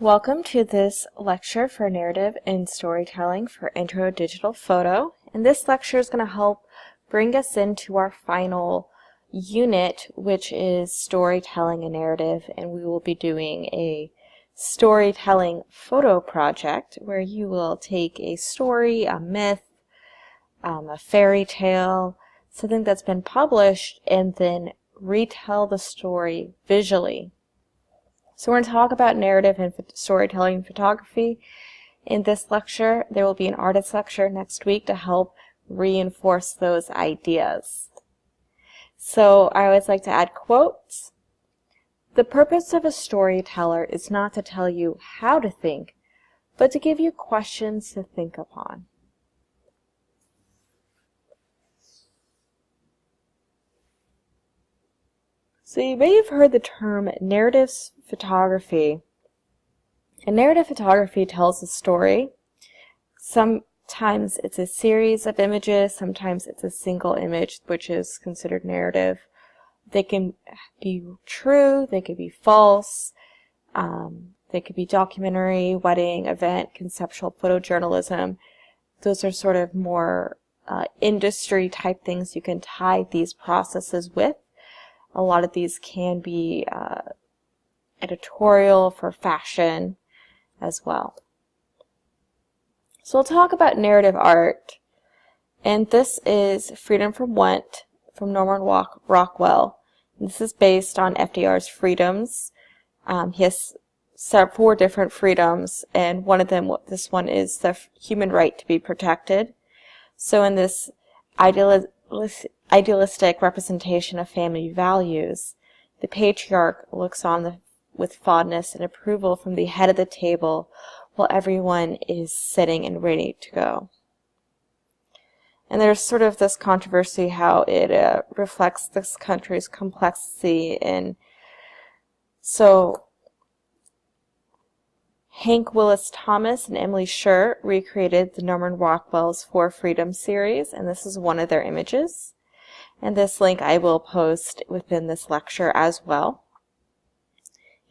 Welcome to this lecture for narrative and storytelling for Intro Digital Photo. And this lecture is going to help bring us into our final unit, which is storytelling and narrative. And we will be doing a storytelling photo project where you will take a story, a myth, a fairy tale, something that's been published, and then retell the story visually. So we're going to talk about narrative and storytelling and photography in this lecture. There will be an artist lecture next week to help reinforce those ideas. So I always like to add quotes. The purpose of a storyteller is not to tell you how to think, but to give you questions to think upon. So you may have heard the term narrative photography. And narrative photography tells a story. Sometimes it's a series of images, sometimes it's a single image, which is considered narrative. They can be true, they could be false, they could be documentary, wedding, event, conceptual photojournalism. Those are sort of more industry type things you can tie these processes with. A lot of these can be editorial for fashion as well. So we'll talk about narrative art. And this is Freedom from Want from Norman Rockwell. And this is based on FDR's freedoms. He has 4 different freedoms, and one of them, this one, is the human right to be protected. So in this idealistic representation of family values, the patriarch looks on with fondness and approval from the head of the table while everyone is sitting and ready to go. And there's sort of this controversy how it reflects this country's complexity. And so Hank Willis Thomas and Emily Scher recreated the Norman Rockwell's 4 Freedom series, and this is one of their images. And this link I will post within this lecture as well.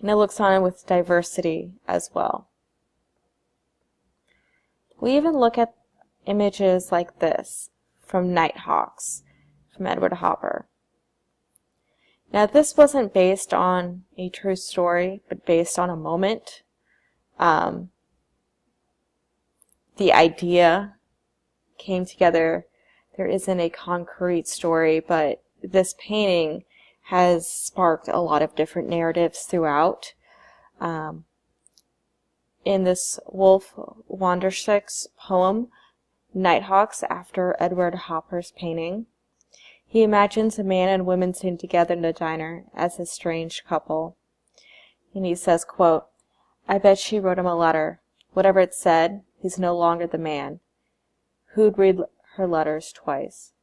And it looks on with diversity as well. We even look at images like this from Nighthawks from Edward Hopper. Now this wasn't based on a true story, but based on a moment. The idea came together. There isn't a concrete story, but this painting has sparked a lot of different narratives throughout. In this Wolf Wonderstick's poem, Nighthawks, after Edward Hopper's painting, he imagines a man and woman sitting together in a diner as a strange couple. And he says, quote, "I bet she wrote him a letter. Whatever it said, he's no longer the man. Who'd read her letters twice?"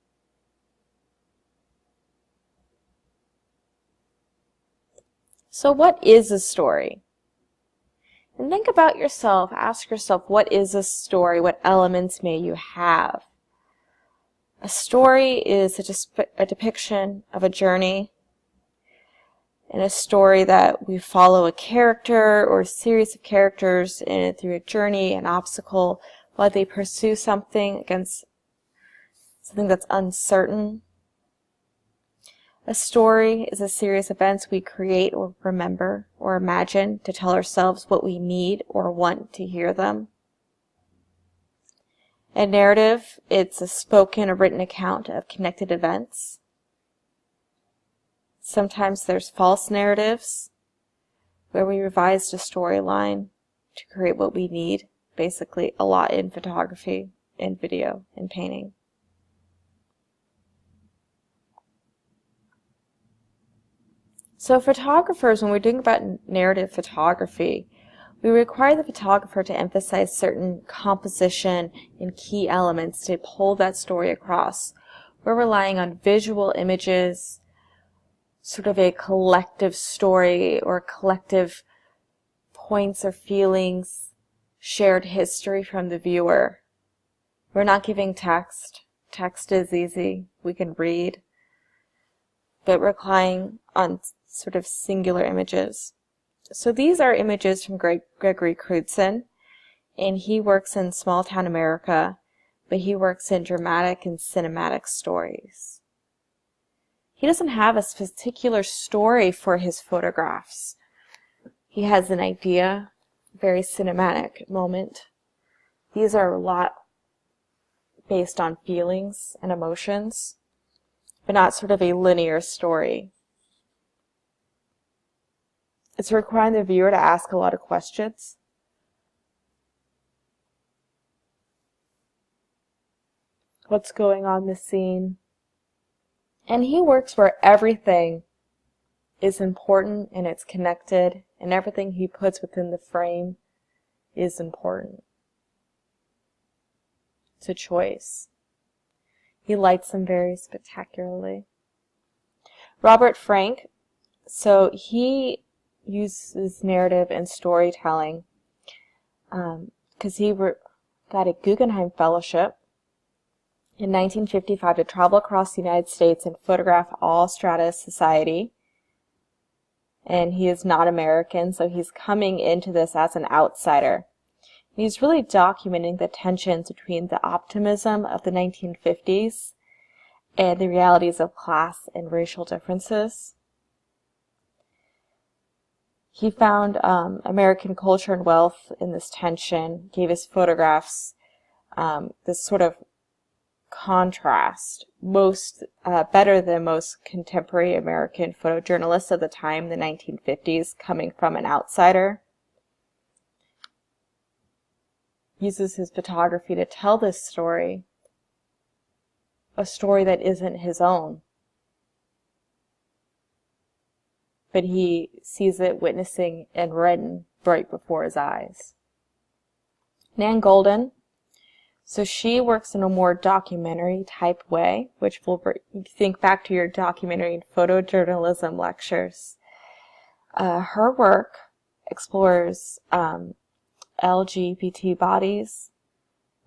So what is a story? And think about yourself, ask yourself, what is a story? What elements may you have? A story is a depiction of a journey. In a story that we follow a character or a series of characters through a journey, an obstacle, while they pursue something against something that's uncertain. A story is a series of events we create or remember or imagine to tell ourselves what we need or want to hear them. A narrative, it's a spoken or written account of connected events. Sometimes there's false narratives, where we revised a storyline to create what we need, basically a lot in photography, in video, in painting. So photographers, when we're doing about narrative photography, we require the photographer to emphasize certain composition and key elements to pull that story across. We're relying on visual images, sort of a collective story or collective points or feelings, shared history from the viewer. We're not giving text. Text is easy. We can read. But we're relying on sort of singular images. So these are images from Gregory Crutzen, and he works in small town America, but he works in dramatic and cinematic stories. He doesn't have a particular story for his photographs. He has an idea, very cinematic moment. These are a lot based on feelings and emotions, but not sort of a linear story. It's requiring the viewer to ask a lot of questions. What's going on in the scene? And he works where everything is important and it's connected, and everything he puts within the frame is important. It's a choice. He lights them very spectacularly. Robert Frank, so he uses narrative and storytelling because he got a Guggenheim Fellowship in 1955 to travel across the United States and photograph all strata of society. And he is not American, so he's coming into this as an outsider. He's really documenting the tensions between the optimism of the 1950s and the realities of class and racial differences. He found American culture and wealth in this tension, gave his photographs this sort of contrast, better than most contemporary American photojournalists of the time, the 1950s, coming from an outsider. Uses his photography to tell this story, a story that isn't his own, but he sees it witnessing and written right before his eyes. Nan Golden, so she works in a more documentary type way, which will think back to your documentary and photojournalism lectures. Her work explores LGBT bodies,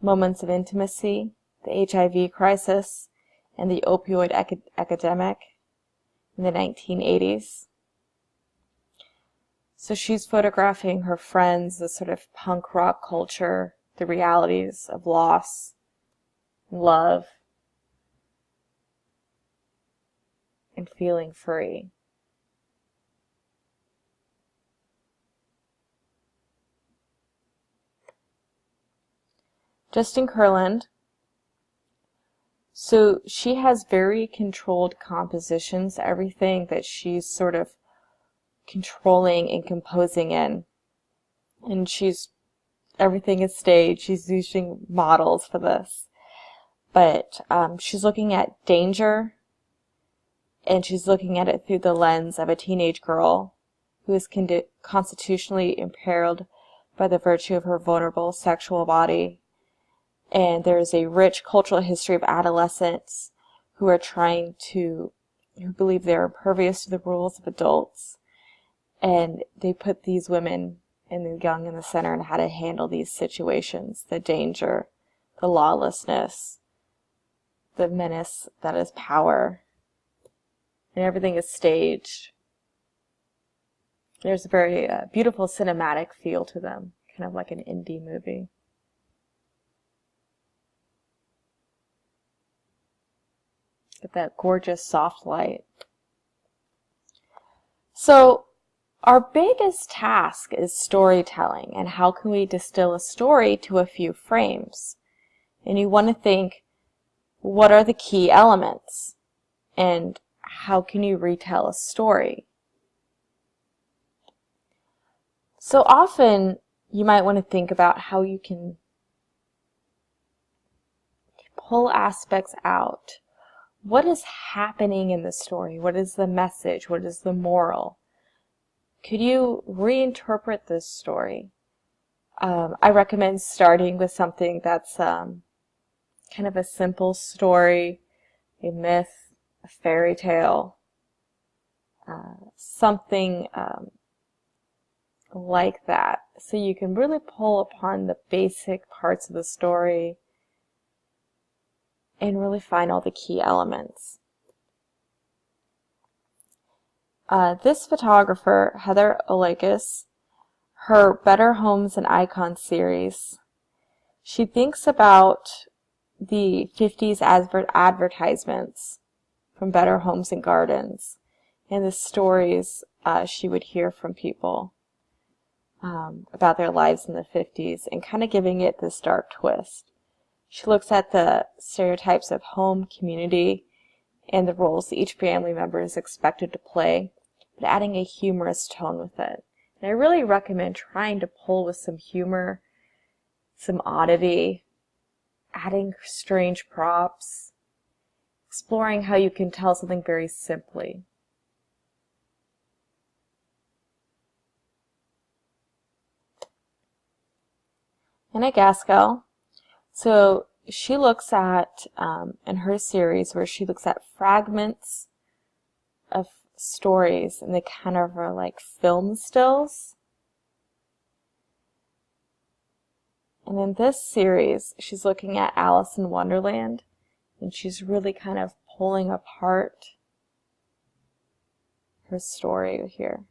moments of intimacy, the HIV crisis, and the opioid epidemic in the 1980s. So she's photographing her friends, the sort of punk rock culture, the realities of loss, love, and feeling free. Justin Kurland, so she has very controlled compositions, everything that she's sort of controlling and composing in. And everything is staged. She's using models for this. But she's looking at danger, and she's looking at it through the lens of a teenage girl who is constitutionally imperiled by the virtue of her vulnerable sexual body. And there's a rich cultural history of adolescents who believe they're impervious to the rules of adults. And they put these women and the young in the center and how to handle these situations, the danger, the lawlessness, the menace that is power. And everything is staged. There's a very beautiful cinematic feel to them, kind of like an indie movie. Get that gorgeous soft light. So our biggest task is storytelling, and how can we distill a story to a few frames? And you want to think, what are the key elements? And how can you retell a story? So often you might want to think about how you can pull aspects out. What is happening in the story? What is the message? What is the moral? Could you reinterpret this story? I recommend starting with something that's kind of a simple story, a myth, a fairy tale, something like that. So you can really pull upon the basic parts of the story and really find all the key elements. This photographer, Heather Olakis, her Better Homes and Icons series, she thinks about the 50s advertisements from Better Homes and Gardens and the stories she would hear from people about their lives in the 50s and kind of giving it this dark twist. She looks at the stereotypes of home, community, and the roles each family member is expected to play, but adding a humorous tone with it. And I really recommend trying to pull with some humor, some oddity, adding strange props, exploring how you can tell something very simply. Anna Gaskell, so she looks at, in her series, where she looks at fragments of stories, and they kind of are like film stills. And in this series, she's looking at Alice in Wonderland, and she's really kind of pulling apart her story here.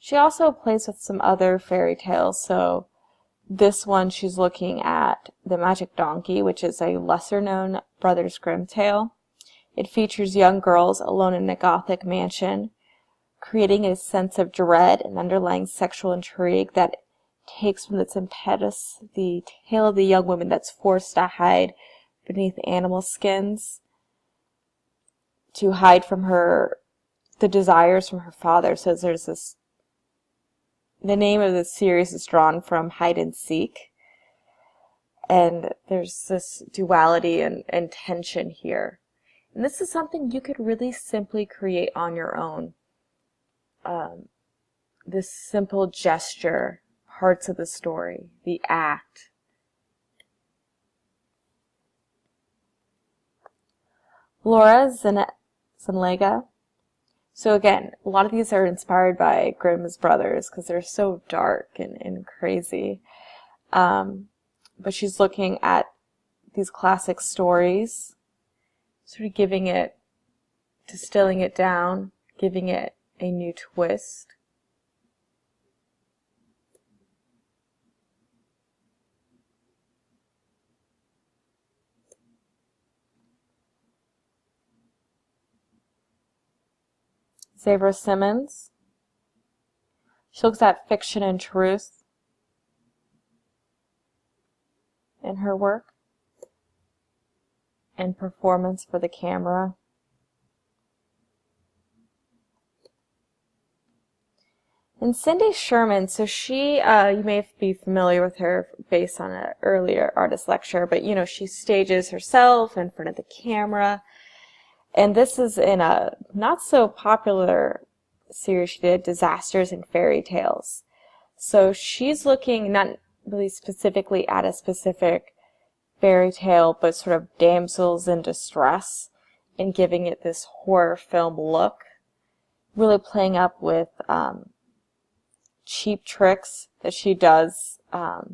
She also plays with some other fairy tales. So this one, she's looking at The Magic Donkey, which is a lesser-known Brothers Grimm tale. It features young girls alone in a Gothic mansion, creating a sense of dread and underlying sexual intrigue that takes from its impetus the tale of the young woman that's forced to hide beneath animal skins to hide from the desires from her father. So there's this, the name of the series is drawn from hide and seek, and there's this duality and tension here. And this is something you could really simply create on your own. This simple gesture, parts of the story, the act. Laura Zinlega. So again, a lot of these are inspired by Grimm's brothers because they're so dark and crazy. But she's looking at these classic stories, sort of giving it, distilling it down, giving it a new twist. Xavier Simmons. She looks at fiction and truth in her work and performance for the camera. And Cindy Sherman, so she, you may be familiar with her based on an earlier artist lecture, but you know, she stages herself in front of the camera. And this is in a not so popular series she did, Disasters and Fairy Tales. So she's looking not really specifically at a specific fairy tale, but sort of damsels in distress and giving it this horror film look. Really playing up with cheap tricks that she does. They're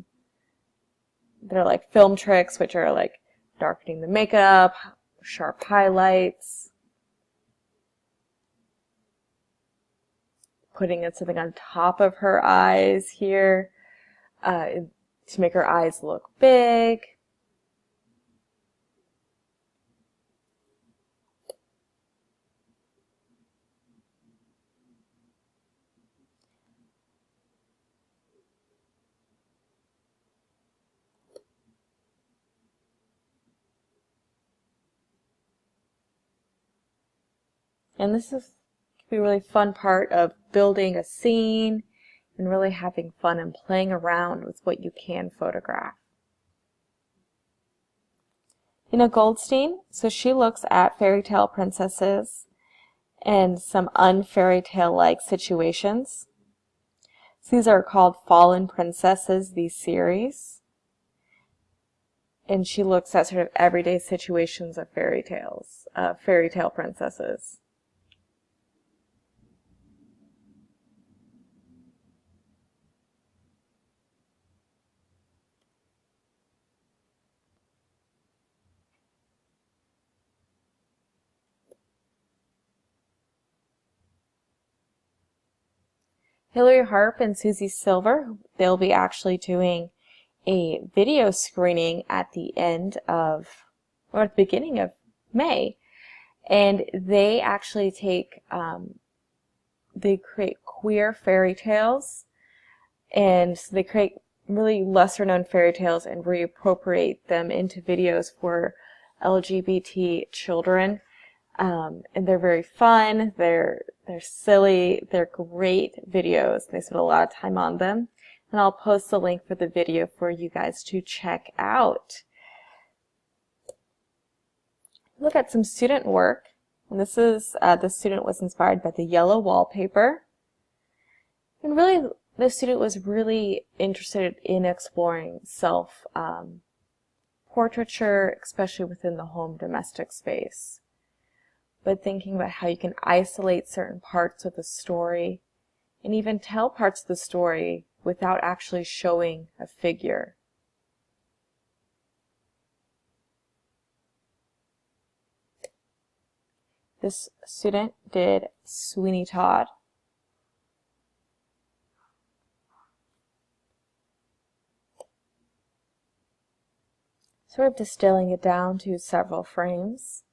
like film tricks, which are like darkening the makeup, sharp highlights, putting something on top of her eyes here to make her eyes look big. And this could be a really fun part of building a scene and really having fun and playing around with what you can photograph. Ina Goldstein, so she looks at fairy tale princesses and some unfairy tale-like situations. So these are called Fallen Princesses, these series. And she looks at sort of everyday situations of fairy tales, fairy tale princesses. Hillary Harp and Susie Silver, they'll be actually doing a video screening at the end of, or at the beginning of May. And they actually take, they create queer fairy tales, and so they create really lesser known fairy tales and reappropriate them into videos for LGBT children. And they're very fun, they're silly, they're great videos. They spend a lot of time on them. And I'll post the link for the video for you guys to check out. Look at some student work. And this is, the student was inspired by the yellow wallpaper. And really, the student was really interested in exploring self-portraiture, especially within the home domestic space. But thinking about how you can isolate certain parts of the story and even tell parts of the story without actually showing a figure. This student did Sweeney Todd. Sort of distilling it down to several frames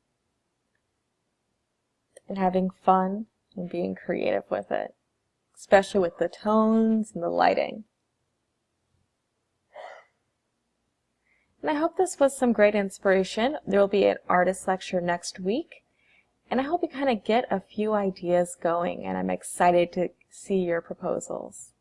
and having fun and being creative with it, especially with the tones and the lighting. And I hope this was some great inspiration. There will be an artist lecture next week, and I hope you kind of get a few ideas going, and I'm excited to see your proposals.